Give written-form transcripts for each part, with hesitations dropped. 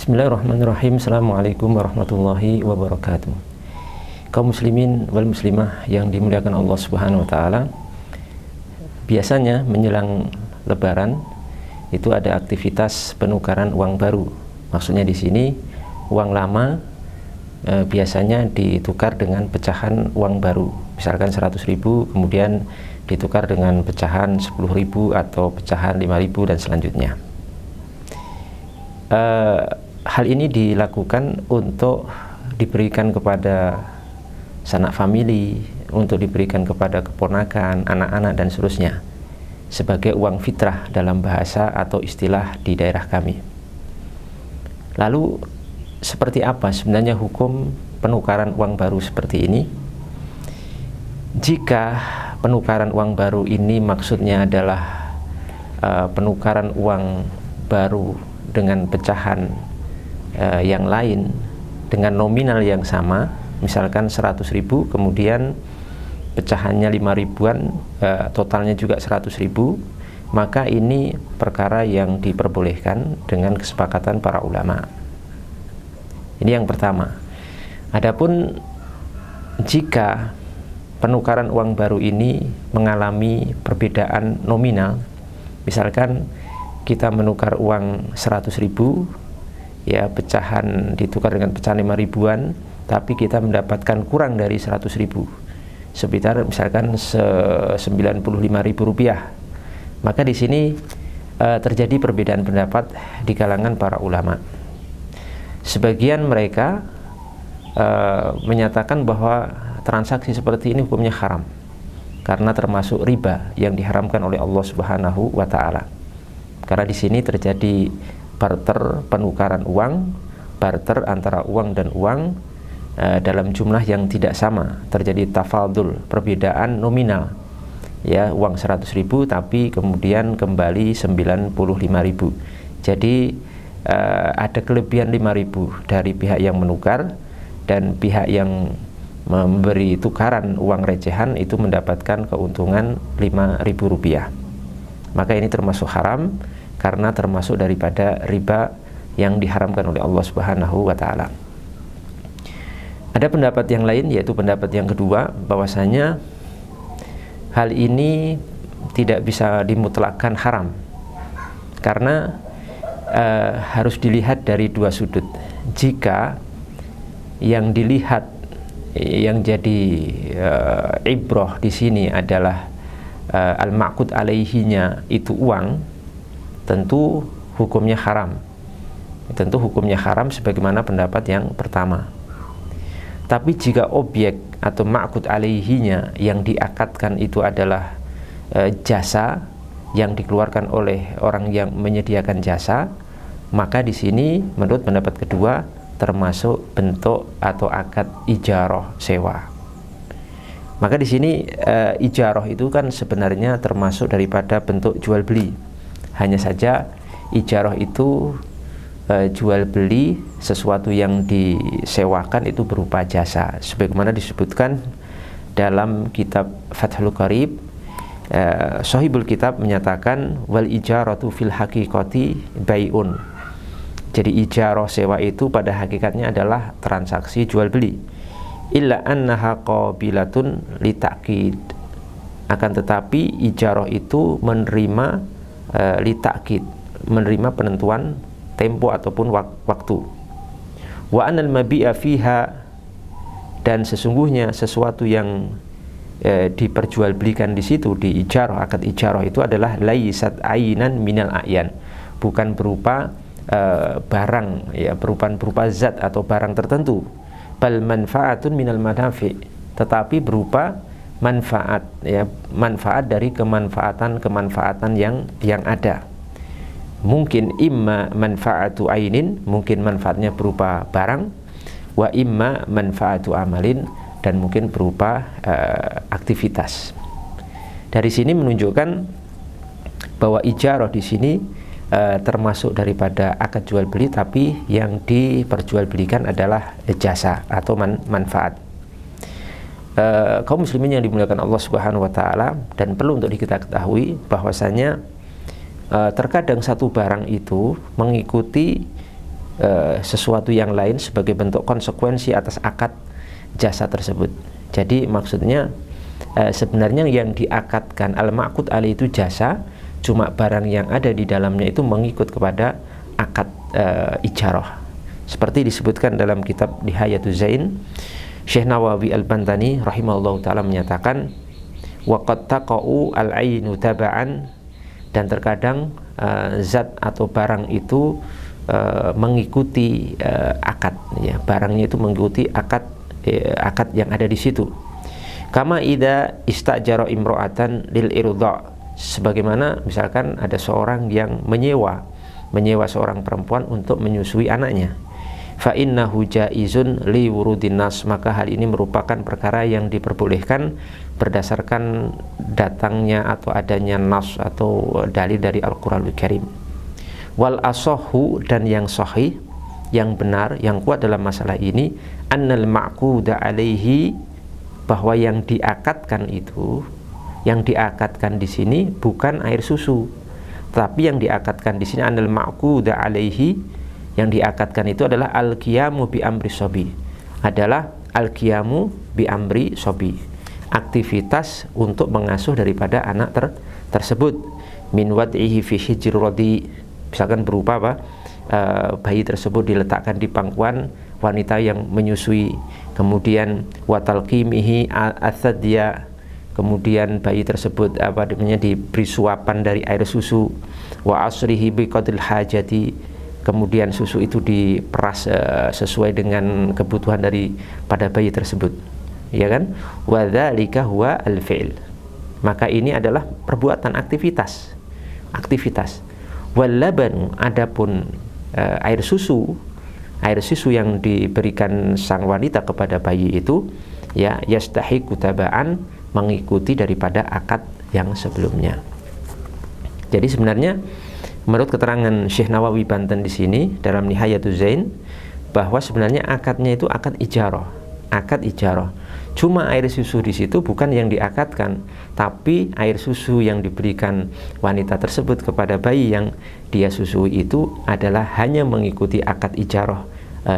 Bismillahirrahmanirrahim. Assalamualaikum warahmatullahi wabarakatuh. Kaum muslimin wal muslimah yang dimuliakan Allah Subhanahu wa taala. Biasanya menjelang lebaran itu ada aktivitas penukaran uang baru. Maksudnya di sini uang lama biasanya ditukar dengan pecahan uang baru. Misalkan 100.000 kemudian ditukar dengan pecahan 10.000 atau pecahan 5.000 dan selanjutnya. Hal ini dilakukan untuk diberikan kepada sanak famili, untuk diberikan kepada keponakan, anak-anak dan seterusnya, sebagai uang fitrah dalam bahasa atau istilah di daerah kami. Lalu seperti apa sebenarnya hukum penukaran uang baru seperti ini? Jika penukaran uang baru ini maksudnya adalah penukaran uang baru dengan pecahan yang lain dengan nominal yang sama, misalkan 100.000 kemudian pecahannya 5.000-an, totalnya juga 100.000, maka ini perkara yang diperbolehkan dengan kesepakatan para ulama. Ini yang pertama. Adapun jika penukaran uang baru ini mengalami perbedaan nominal, misalkan kita menukar uang 100.000, ya pecahan ditukar dengan pecahan 5.000-an, tapi kita mendapatkan kurang dari 100.000, sekitar misalkan 95.000 rupiah, maka di sini terjadi perbedaan pendapat di kalangan para ulama. Sebagian mereka menyatakan bahwa transaksi seperti ini hukumnya haram karena termasuk riba yang diharamkan oleh Allah Subhanahu wa taala. Karena di sini terjadi barter penukaran uang, barter antara uang dan uang dalam jumlah yang tidak sama, terjadi tafadul, perbedaan nominal, ya uang 100.000 tapi kemudian kembali 95.000. Jadi ada kelebihan 5.000 dari pihak yang menukar, dan pihak yang memberi tukaran uang recehan itu mendapatkan keuntungan 5.000 rupiah. Maka ini termasuk haram karena termasuk daripada riba yang diharamkan oleh Allah Subhanahu wa taala. Ada pendapat yang lain, yaitu pendapat yang kedua, bahwasanya hal ini tidak bisa dimutlakkan haram karena harus dilihat dari dua sudut. Jika yang dilihat, yang jadi ibrah di sini adalah al-ma'qud alaihinya itu uang, tentu hukumnya haram. Tentu hukumnya haram sebagaimana pendapat yang pertama. Tapi jika objek atau ma'qud alaihinya yang diakadkan itu adalah jasa yang dikeluarkan oleh orang yang menyediakan jasa, maka di sini menurut pendapat kedua termasuk bentuk atau akad ijarah sewa. Maka di sini ijarah itu kan sebenarnya termasuk daripada bentuk jual beli. Hanya saja ijarah itu jual beli sesuatu yang disewakan itu berupa jasa, sebagaimana disebutkan dalam kitab Fathul Qarib. Sahibul kitab menyatakan wal ijaratu fil haqiqati bai'un. Jadi ijarah sewa itu pada hakikatnya adalah transaksi jual beli. Illa annaha qabilatun litakid. Akan tetapi ijarah itu menerima litakid, menerima penentuan tempo ataupun waktu. Wa anal mabi'a fiha, dan sesungguhnya sesuatu yang diperjualbelikan di situ di ijarah, akad ijarah itu adalah laisat ainan minal a'yan, bukan berupa barang, ya berupa zat atau barang tertentu. Bal manfaatun minal manafi, tetapi berupa manfaat, ya manfaat dari kemanfaatan yang ada. Mungkin imma manfaatu ainin, mungkin manfaatnya berupa barang, wa imma manfaatu amalin, dan mungkin berupa aktivitas. Dari sini menunjukkan bahwa ijarah di sini termasuk daripada akad jual beli, tapi yang diperjualbelikan adalah jasa atau manfaat. Kaum muslimin yang dimuliakan Allah Subhanahu wa taala, dan perlu untuk kita ketahui bahwasanya terkadang satu barang itu mengikuti sesuatu yang lain sebagai bentuk konsekuensi atas akad jasa tersebut. Jadi maksudnya sebenarnya yang diakadkan al-ma'qud alaih itu jasa, cuma barang yang ada di dalamnya itu mengikut kepada akad ijarah. Seperti disebutkan dalam kitab Nihayatul Zain, Syekh Nawawi Al-Bantani rahimahullah ta'ala menyatakan wa qad taqa'u al-ainu taba'an, dan terkadang zat atau barang itu mengikuti akad, ya, barangnya itu mengikuti akad yang ada di situ. Kama idza istajara imra'atan lil irda', sebagaimana misalkan ada seorang yang menyewa seorang perempuan untuk menyusui anaknya. Fa innahu jaizun li wurudin nas, maka hal ini merupakan perkara yang diperbolehkan berdasarkan datangnya atau adanya nas atau dalil dari Al-Qur'anul Karim. Wal asohu, dan yang sahih, yang benar, yang kuat dalam masalah ini, annal ma'quda alaihi, bahwa yang diakadkan itu, yang diakadkan di sini bukan air susu, tapi yang diakadkan di sini annal ma'quda alaihi, yang diakadkan itu adalah al-qiyamu bi amri sobi, adalah al-qiyamu bi amri sobi, aktivitas untuk mengasuh daripada anak tersebut, min wad'ihi fi hijri rodi, misalkan berupa apa, bayi tersebut diletakkan di pangkuan wanita yang menyusui, kemudian watalqimihi athadya, kemudian bayi tersebut diberi suapan dari air susu, wa asrihi biqadril hajati, kemudian susu itu diperas sesuai dengan kebutuhan pada bayi tersebut, ya kan? Wa dzalika huwa al-fi'l, maka ini adalah perbuatan, aktivitas. Wal labanu, adapun air susu yang diberikan sang wanita kepada bayi itu, ya, yastahiqu taba'an, mengikuti daripada akad yang sebelumnya. Jadi sebenarnya menurut keterangan Syekh Nawawi Banten di sini dalam Nihayatul Zain, bahwa sebenarnya akadnya itu akad ijarah. Cuma air susu di situ bukan yang diakadkan, tapi air susu yang diberikan wanita tersebut kepada bayi yang dia susui itu adalah hanya mengikuti akad ijarah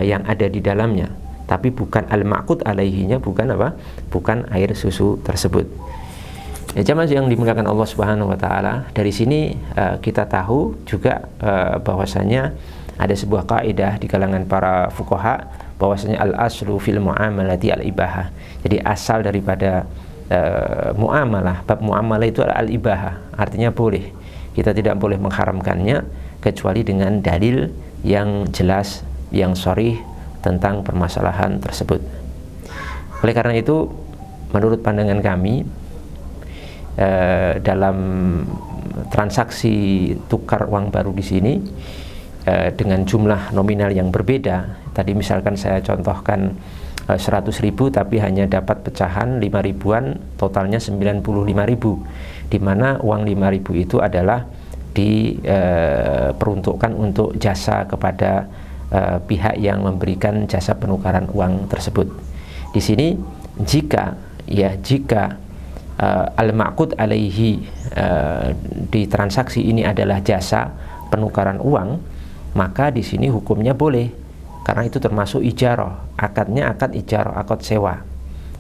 yang ada di dalamnya, tapi bukan al-ma'qud alaihinya, bukan air susu tersebut. Ya, jamaah yang dimuliakan Allah Subhanahu wa taala, dari sini kita tahu juga bahwasanya ada sebuah kaidah di kalangan para fuqaha, bahwasanya al-aslu fil muamalati al-ibahah. Jadi asal daripada muamalah, bab muamalah itu adalah al-ibahah, artinya boleh. Kita tidak boleh mengharamkannya kecuali dengan dalil yang jelas, yang sharih tentang permasalahan tersebut. Oleh karena itu, menurut pandangan kami, dalam transaksi tukar uang baru di sini dengan jumlah nominal yang berbeda, tadi misalkan saya contohkan 100.000 tapi hanya dapat pecahan 5.000-an, totalnya 95.000, di mana uang 5.000 itu adalah diperuntukkan untuk jasa kepada pihak yang memberikan jasa penukaran uang tersebut. Di sini jika al-ma'qud alaihi di transaksi ini adalah jasa penukaran uang, maka di sini hukumnya boleh, karena itu termasuk ijarah, akadnya akad ijarah, akad sewa,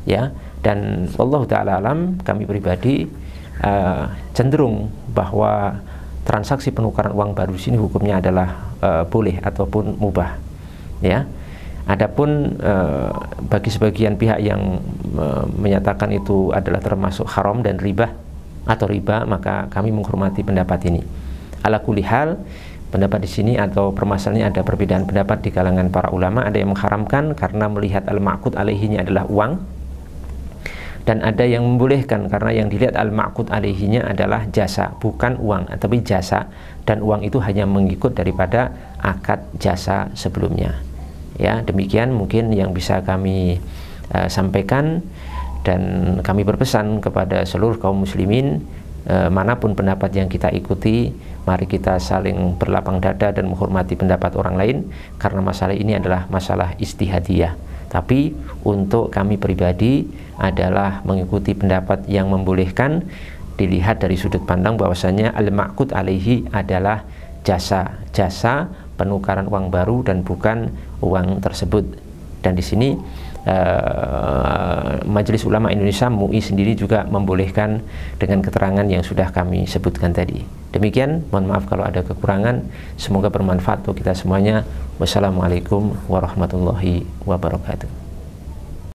ya. Dan wallahu ta'ala alam, kami pribadi cenderung bahwa transaksi penukaran uang baru di sini hukumnya adalah boleh ataupun mubah, ya. Adapun bagi sebagian pihak yang menyatakan itu adalah termasuk haram dan riba, maka kami menghormati pendapat ini. Ala kulli hal, pendapat di sini atau permasalahannya ada perbedaan pendapat di kalangan para ulama. Ada yang mengharamkan karena melihat al-ma'qud alaihinya adalah uang, dan ada yang membolehkan karena yang dilihat al-ma'qud alaihinya adalah jasa, bukan uang tapi jasa, dan uang itu hanya mengikut daripada akad jasa sebelumnya. Ya, demikian mungkin yang bisa kami sampaikan, dan kami berpesan kepada seluruh kaum muslimin, manapun pendapat yang kita ikuti, mari kita saling berlapang dada dan menghormati pendapat orang lain, karena masalah ini adalah masalah ijtihadiyah. Tapi untuk kami pribadi adalah mengikuti pendapat yang membolehkan, dilihat dari sudut pandang bahwasanya al-ma'qud alaihi adalah jasa penukaran uang baru dan bukan uang tersebut. Dan di sini Majelis Ulama Indonesia MUI sendiri juga membolehkan dengan keterangan yang sudah kami sebutkan tadi. Demikian, mohon maaf kalau ada kekurangan. Semoga bermanfaat untuk kita semuanya. Wassalamualaikum warahmatullahi wabarakatuh.